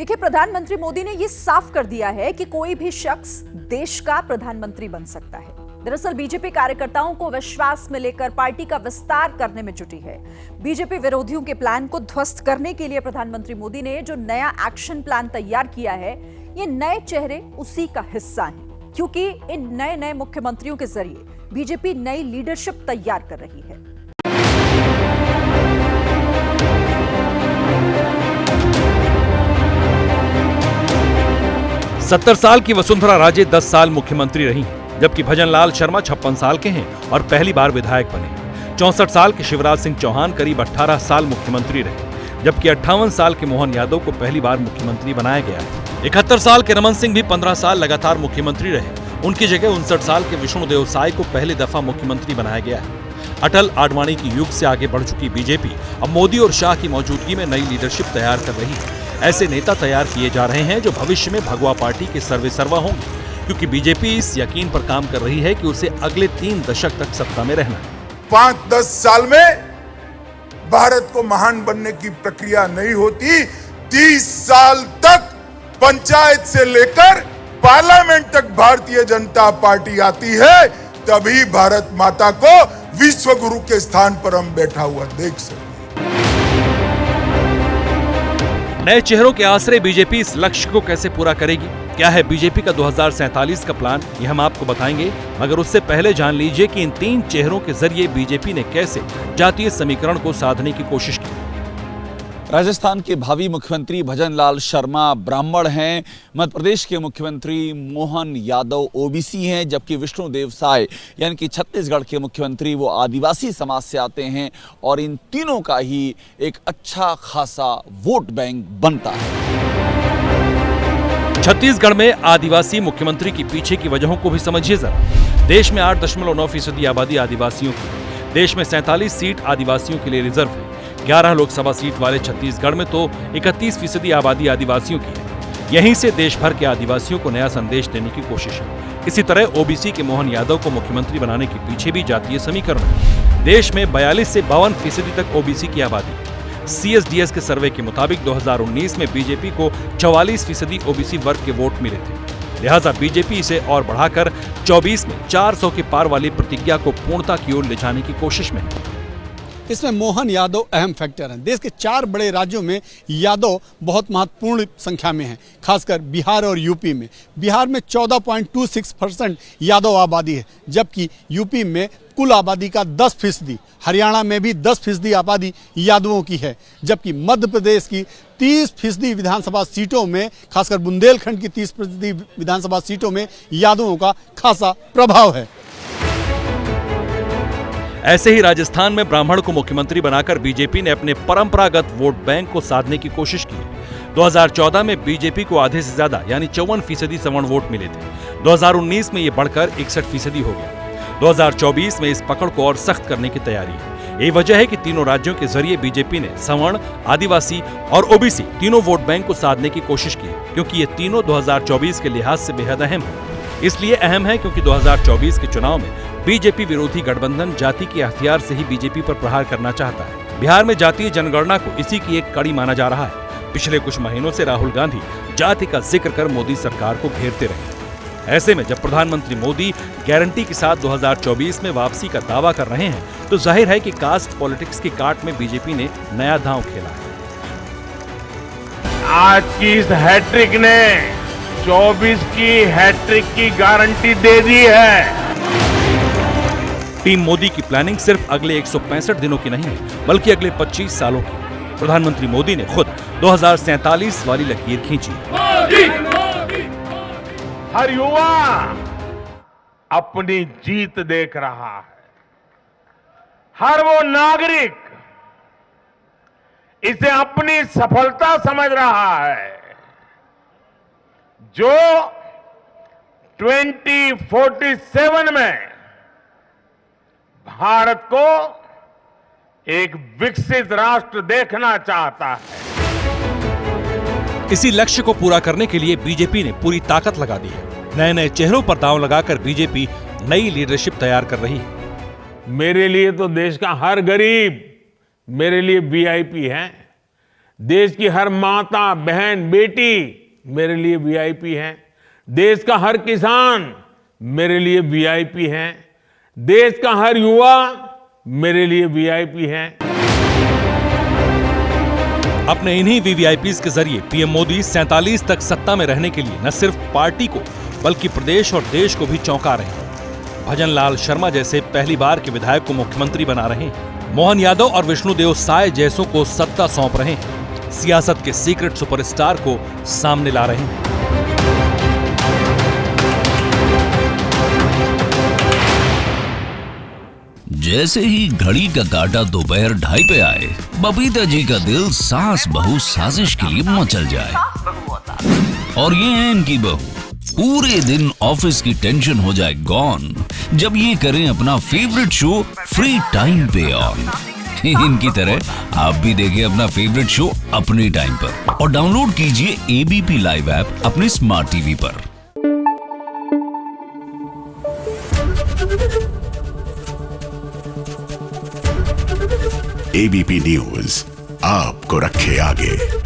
देखिए, प्रधानमंत्री मोदी ने यह साफ कर दिया है कि कोई भी शख्स देश का प्रधानमंत्री बन सकता है। दरअसल बीजेपी कार्यकर्ताओं को विश्वास में लेकर पार्टी का विस्तार करने में जुटी है। बीजेपी विरोधियों के प्लान को ध्वस्त करने के लिए प्रधानमंत्री मोदी ने जो नया एक्शन प्लान तैयार किया है, ये नए चेहरे उसी का हिस्सा हैं, क्योंकि इन नए नए मुख्यमंत्रियों के जरिए बीजेपी नई लीडरशिप तैयार कर रही है। सत्तर साल की वसुंधरा राजे 10 साल मुख्यमंत्री रही, जबकि भजनलाल शर्मा 56 साल के हैं और पहली बार विधायक बने। 64 साल के शिवराज सिंह चौहान करीब 18 साल मुख्यमंत्री रहे, जबकि 58 साल के मोहन यादव को पहली बार मुख्यमंत्री बनाया गया है। 71 साल के रमन सिंह भी 15 साल लगातार मुख्यमंत्री रहे। उनकी जगह 59 साल के विष्णुदेव साय को पहली दफा मुख्यमंत्री बनाया गया है। अटल आडवाणी की युग से आगे बढ़ चुकी बीजेपी अब मोदी और शाह की मौजूदगी में नई लीडरशिप तैयार कर रही है। ऐसे नेता तैयार किए जा रहे हैं जो भविष्य में भगवा पार्टी के सर्वेसर्वा होंगे, क्योंकि बीजेपी इस यकीन पर काम कर रही है कि उसे अगले 3 दशक तक सत्ता में रहना है। 5-10 साल में भारत को महान बनने की प्रक्रिया नहीं होती। 30 साल तक पंचायत से लेकर पार्लियामेंट तक भारतीय जनता पार्टी आती है, तभी भारत माता को विश्व गुरु के स्थान पर हम बैठा हुआ देख सकते। नए चेहरों के आसरे बीजेपी इस लक्ष्य को कैसे पूरा करेगी? क्या है बीजेपी का 2047 का प्लान? ये हम आपको बताएंगे, मगर उससे पहले जान लीजिए कि इन 3 चेहरों के जरिए बीजेपी ने कैसे जातीय समीकरण को साधने की कोशिश की। राजस्थान के भावी मुख्यमंत्री भजनलाल शर्मा ब्राह्मण हैं, मध्य प्रदेश के मुख्यमंत्री मोहन यादव ओबीसी हैं, जबकि विष्णुदेव साय यानी कि छत्तीसगढ़ के मुख्यमंत्री वो आदिवासी समाज से आते हैं और इन तीनों का ही एक अच्छा खासा वोट बैंक बनता है। छत्तीसगढ़ में आदिवासी मुख्यमंत्री की पीछे की वजहों को भी समझिए जरा। देश में 8.9% आबादी आदिवासियों की, देश में 47 सीट आदिवासियों के लिए रिजर्व है। 11 लोकसभा सीट वाले छत्तीसगढ़ में तो 31% आबादी आदिवासियों की है। यहीं से देश भर के आदिवासियों को नया संदेश देने की कोशिश है। इसी तरह ओबीसी के मोहन यादव को मुख्यमंत्री बनाने के पीछे भी जातीय समीकरण है। देश में 42 से 52% तक ओबीसी की आबादी है। CSDS के सर्वे के मुताबिक 2019 में बीजेपी को 44% ओबीसी वर्ग के वोट मिले थे। लिहाजा बीजेपी इसे और बढ़ाकर 24 में 400 के पार वाली प्रतिज्ञा को पूर्णता की ओर ले जाने की कोशिश में है। इसमें मोहन यादव अहम फैक्टर हैं। देश के 4 बड़े राज्यों में यादव बहुत महत्वपूर्ण संख्या में हैं, खासकर बिहार और यूपी में। बिहार में 14.26% यादव आबादी है, जबकि यूपी में कुल आबादी का 10%, हरियाणा में भी 10% आबादी यादवों की है, जबकि मध्य प्रदेश की 30% विधानसभा सीटों में, खासकर बुंदेलखंड की 30% विधानसभा सीटों में यादवों का खासा प्रभाव है। ऐसे ही राजस्थान में ब्राह्मण को मुख्यमंत्री बनाकर बीजेपी ने अपने परंपरागत वोट बैंक को साधने की कोशिश की। 2014 में बीजेपी को आधे से ज्यादा यानी 54% सवर्ण वोट मिले थे। 2019 में ये बढ़कर 61% हो गया। 2024 में इस पकड़ को और सख्त करने की तैयारी है। यही वजह है कि तीनों राज्यों के जरिए बीजेपी ने सवर्ण, आदिवासी और ओबीसी तीनों वोट बैंक को साधने की कोशिश की, क्योंकि ये तीनों 2024 के लिहाज से बेहद अहम है। इसलिए अहम है क्योंकि 2024 के चुनाव में बीजेपी विरोधी गठबंधन जाति के हथियार से ही बीजेपी पर प्रहार करना चाहता है। बिहार में जातीय जनगणना को इसी की एक कड़ी माना जा रहा है। पिछले कुछ महीनों से राहुल गांधी जाति का जिक्र कर मोदी सरकार को घेरते रहे। ऐसे में जब प्रधानमंत्री मोदी गारंटी के साथ 2024 में वापसी का दावा कर रहे हैं, तो जाहिर है कि कास्ट पॉलिटिक्स की काट में बीजेपी ने नया दांव खेला है। आज की इस हैट्रिक ने 24 की हैट्रिक की गारंटी दे दी है। टीम मोदी की प्लानिंग सिर्फ अगले 165 दिनों की नहीं है, बल्कि अगले 25 सालों की। प्रधानमंत्री मोदी ने खुद 2047 वाली लकीर खींची। हर युवा अपनी जीत देख रहा है। हर वो नागरिक इसे अपनी सफलता समझ रहा है, जो 2047 में भारत को एक विकसित राष्ट्र देखना चाहता है। इसी लक्ष्य को पूरा करने के लिए बीजेपी ने पूरी ताकत लगा दी है। नए नए चेहरों पर दांव लगाकर बीजेपी नई लीडरशिप तैयार कर रही है। मेरे लिए तो देश का हर गरीब मेरे लिए वीआईपी है। देश की हर माता, बहन, बेटी मेरे लिए वीआईपी है। देश का हर किसान मेरे लिए वीआईपी है। देश का हर युवा मेरे लिए वीआईपी है। अपने इन्हीं वीवीआईपीज के जरिए पीएम मोदी 47 तक सत्ता में रहने के लिए न सिर्फ पार्टी को बल्कि प्रदेश और देश को भी चौंका रहे हैं। भजनलाल शर्मा जैसे पहली बार के विधायक को मुख्यमंत्री बना रहे हैं। मोहन यादव और विष्णुदेव साय जैसों को सत्ता सौंप रहे हैं। सियासत के सीक्रेट सुपरस्टार को सामने ला रहे हैं। जैसे ही घड़ी का काटा दोपहर 2:30 पे आए, बबीता जी का दिल सास बहू साजिश के लिए मचल जाए। और ये है इनकी बहू, पूरे दिन ऑफिस की टेंशन हो जाए गॉन जब ये करें अपना फेवरेट शो फ्री टाइम पे ऑन। इनकी तरह आप भी देखें अपना फेवरेट शो अपने टाइम पर और डाउनलोड कीजिए एबीपी लाइव ऐप अपने स्मार्ट टीवी पर। एबीपी न्यूज आपको रखे आगे।